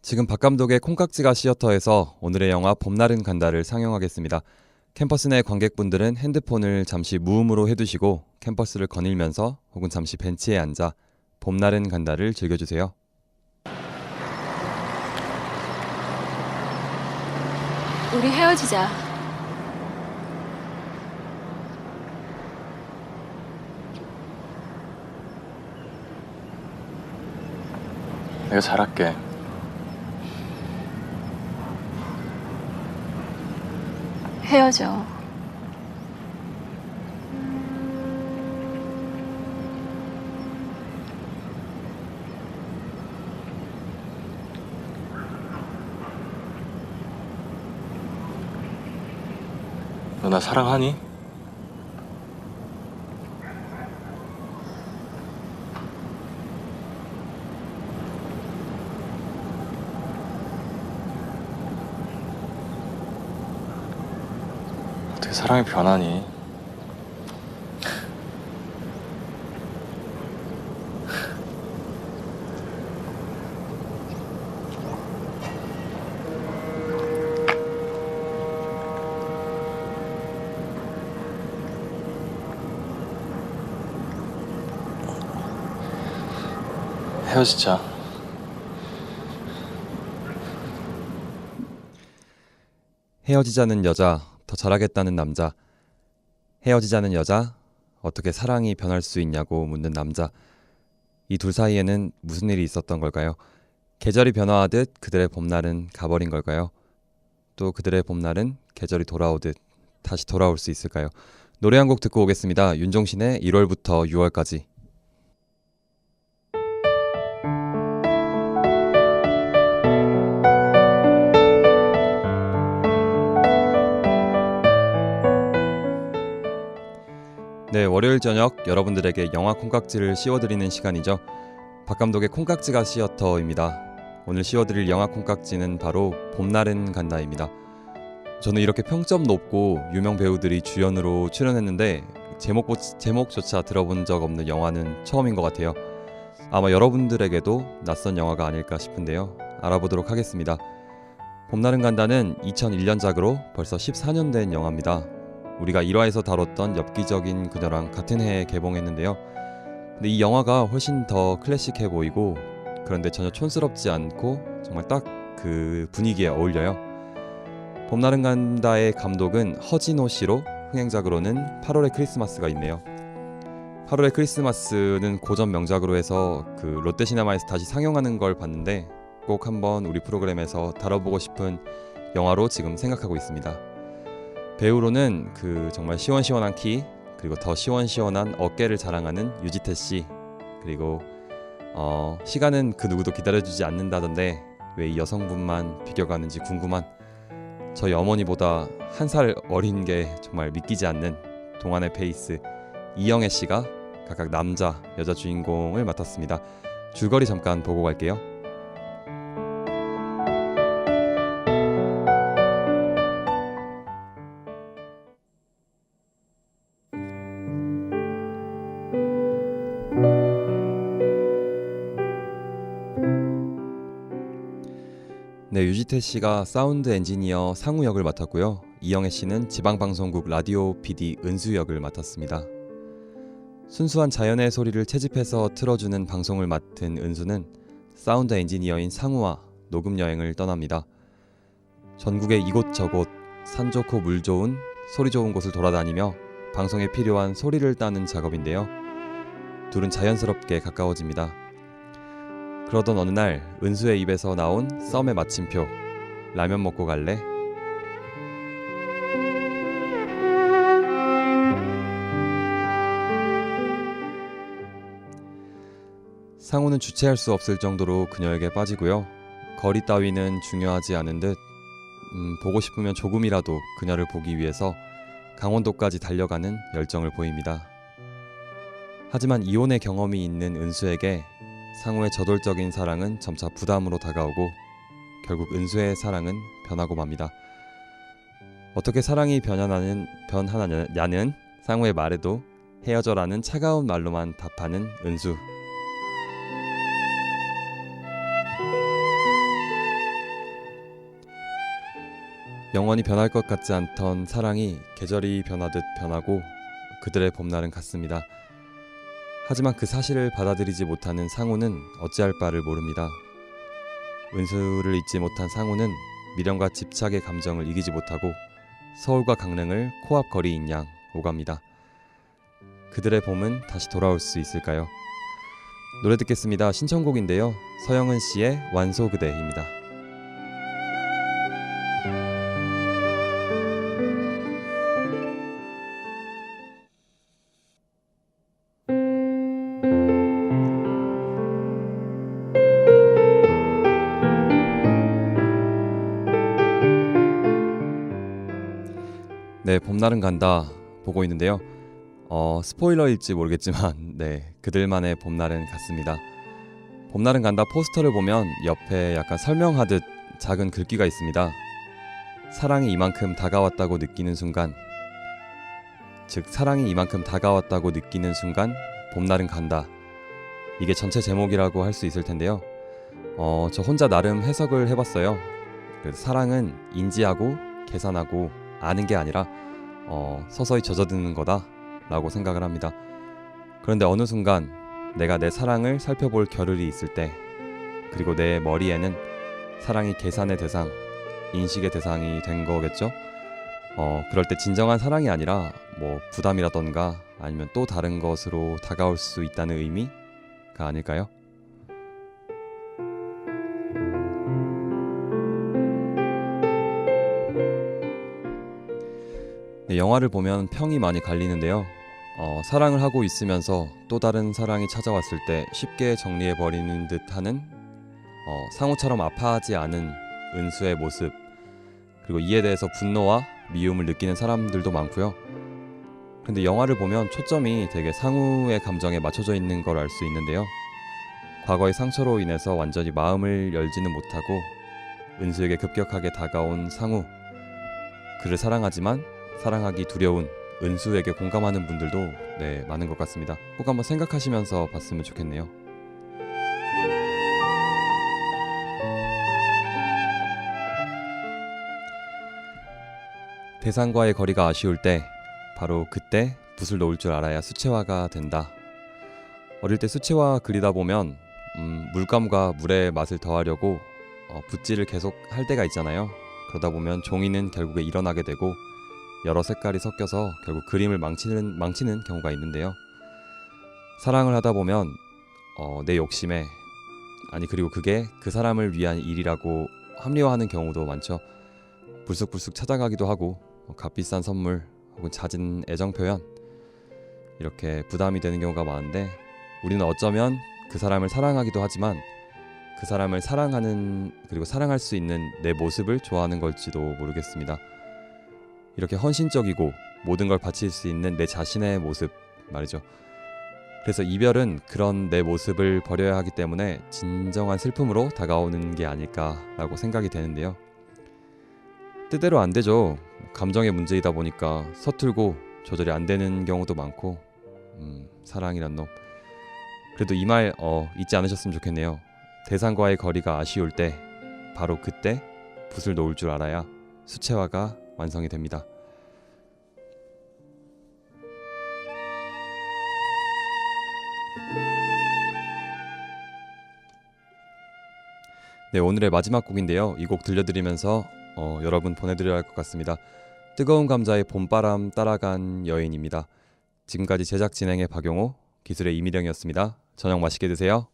지금 박감독의 콩깍지가 시어터에서 오늘의 영화 봄날은 간다를 상영하겠습니다. 캠퍼스 내 관객분들은 핸드폰을 잠시 무음으로 해두시고 캠퍼스를 거닐면서 혹은 잠시 벤치에 앉아 봄날은 간다를 즐겨주세요. 우리 헤어지자. 내가 잘할게. 헤어져. 너 나 사랑하니? 어떻게 사랑이 변하니? 헤어지자. 헤어지자는 여자, 더 잘하겠다는 남자. 헤어지자는 여자, 어떻게 사랑이 변할 수 있냐고 묻는 남자. 이 둘 사이에는 무슨 일이 있었던 걸까요? 계절이 변화하듯 그들의 봄날은 가버린 걸까요? 또 그들의 봄날은 계절이 돌아오듯 다시 돌아올 수 있을까요? 노래 한 곡 듣고 오겠습니다. 윤종신의 1월부터 6월까지. 네, 월요일 저녁 여러분들에게 영화 콩깍지를 씌워드리는 시간이죠. 박감독의 콩깍지가 시어터입니다. 오늘 씌워드릴 영화 콩깍지는 바로 봄날은 간다입니다. 저는 이렇게 평점 높고 유명 배우들이 주연으로 출연했는데 제목조차 들어본 적 없는 영화는 처음인 것 같아요. 아마 여러분들에게도 낯선 영화가 아닐까 싶은데요. 알아보도록 하겠습니다. 봄날은 간다는 2001년작으로 벌써 14년 된 영화입니다. 우리가 1화에서 다뤘던 엽기적인 그녀랑 같은 해에 개봉했는데요. 근데 이 영화가 훨씬 더 클래식해 보이고 그런데 전혀 촌스럽지 않고 정말 딱 그 분위기에 어울려요. 봄날은 간다의 감독은 허진호 씨로 흥행작으로는 8월의 크리스마스가 있네요. 8월의 크리스마스는 고전 명작으로 해서 그 롯데시네마에서 다시 상영하는 걸 봤는데 꼭 한번 우리 프로그램에서 다뤄보고 싶은 영화로 지금 생각하고 있습니다. 배우로는 그 정말 시원시원한 키 그리고 더 시원시원한 어깨를 자랑하는 유지태 씨 그리고 시간은 그 누구도 기다려주지 않는다던데 왜 이 여성분만 비껴가는지 궁금한 저희 어머니보다 한 살 어린 게 정말 믿기지 않는 동안의 페이스 이영애 씨가 각각 남자, 여자 주인공을 맡았습니다. 줄거리 잠깐 보고 갈게요. 네, 유지태 씨가 사운드 엔지니어 상우 역을 맡았고요. 이영애 씨는 지방방송국 라디오 PD 은수 역을 맡았습니다. 순수한 자연의 소리를 채집해서 틀어주는 방송을 맡은 은수는 사운드 엔지니어인 상우와 녹음 여행을 떠납니다. 전국의 이곳저곳 산 좋고 물 좋은 소리 좋은 곳을 돌아다니며 방송에 필요한 소리를 따는 작업인데요. 둘은 자연스럽게 가까워집니다. 그러던 어느 날 은수의 입에서 나온 썸의 마침표 라면 먹고 갈래? 상우는 주체할 수 없을 정도로 그녀에게 빠지고요. 거리 따위는 중요하지 않은 듯 보고 싶으면 조금이라도 그녀를 보기 위해서 강원도까지 달려가는 열정을 보입니다. 하지만 이혼의 경험이 있는 은수에게 상우의 저돌적인 사랑은 점차 부담으로 다가오고 결국 은수의 사랑은 변하고 맙니다. 어떻게 사랑이 변하냐는 상우의 말에도 헤어져라는 차가운 말로만 답하는 은수. 영원히 변할 것 같지 않던 사랑이 계절이 변하듯 변하고 그들의 봄날은 갔습니다. 하지만 그 사실을 받아들이지 못하는 상우는 어찌할 바를 모릅니다. 은수를 잊지 못한 상우는 미련과 집착의 감정을 이기지 못하고 서울과 강릉을 코앞 거리인 양 오갑니다. 그들의 봄은 다시 돌아올 수 있을까요? 노래 듣겠습니다. 신청곡인데요. 서영은 씨의 완소 그대입니다. 네, 봄날은 간다 보고 있는데요. 스포일러일지 모르겠지만 네, 그들만의 봄날은 갔습니다. 봄날은 간다 포스터를 보면 옆에 약간 설명하듯 작은 글귀가 있습니다. 사랑이 이만큼 다가왔다고 느끼는 순간, 즉 사랑이 이만큼 다가왔다고 느끼는 순간 봄날은 간다. 이게 전체 제목이라고 할 수 있을 텐데요. 저 혼자 나름 해석을 해봤어요. 그래서 사랑은 인지하고 계산하고 아는 게 아니라 서서히 젖어드는 거다라고 생각을 합니다. 그런데 어느 순간 내가 내 사랑을 살펴볼 겨를이 있을 때, 그리고 내 머리에는 사랑이 계산의 대상, 인식의 대상이 된 거겠죠. 그럴 때 진정한 사랑이 아니라 뭐 부담이라던가 아니면 또 다른 것으로 다가올 수 있다는 의미가 아닐까요? 네, 영화를 보면 평이 많이 갈리는데요. 사랑을 하고 있으면서 또 다른 사랑이 찾아왔을 때 쉽게 정리해버리는 듯하는 상우처럼 아파하지 않은 은수의 모습, 그리고 이에 대해서 분노와 미움을 느끼는 사람들도 많고요. 근데 영화를 보면 초점이 되게 상우의 감정에 맞춰져 있는 걸 알 수 있는데요. 과거의 상처로 인해서 완전히 마음을 열지는 못하고 은수에게 급격하게 다가온 상우, 그를 사랑하지만 사랑하기 두려운 은수에게 공감하는 분들도 네, 많은 것 같습니다. 꼭 한번 생각하시면서 봤으면 좋겠네요. 대상과의 거리가 아쉬울 때 바로 그때 붓을 놓을 줄 알아야 수채화가 된다. 어릴 때 수채화 그리다 보면 물감과 물의 맛을 더하려고 붓질을 계속 할 때가 있잖아요. 그러다 보면 종이는 결국에 일어나게 되고 여러 색깔이 섞여서 결국 그림을 망치는 경우가 있는데요. 사랑을 하다 보면 내 욕심에, 아니 그리고 그게 그 사람을 위한 일이라고 합리화하는 경우도 많죠. 불쑥불쑥 찾아가기도 하고 값비싼 선물 혹은 잦은 애정 표현, 이렇게 부담이 되는 경우가 많은데, 우리는 어쩌면 그 사람을 사랑하기도 하지만 그 사람을 사랑하는, 그리고 사랑할 수 있는 내 모습을 좋아하는 걸지도 모르겠습니다. 이렇게 헌신적이고 모든 걸 바칠 수 있는 내 자신의 모습 말이죠. 그래서 이별은 그런 내 모습을 버려야 하기 때문에 진정한 슬픔으로 다가오는 게 아닐까라고 생각이 되는데요. 뜻대로 안 되죠. 감정의 문제이다 보니까 서툴고 조절이 안 되는 경우도 많고, 사랑이란 놈. 그래도 이 말 잊지 않으셨으면 좋겠네요. 대상과의 거리가 아쉬울 때 바로 그때 붓을 놓을 줄 알아야 수채화가 완성이 됩니다. 네, 오늘의 마지막 곡인데요. 이 곡 들려드리면서 여러분 보내드려야 할 것 같습니다. 뜨거운 감자의 봄바람 따라간 여인입니다. 지금까지 제작 진행의 박용호, 기술의 이미령이었습니다. 저녁 맛있게 드세요.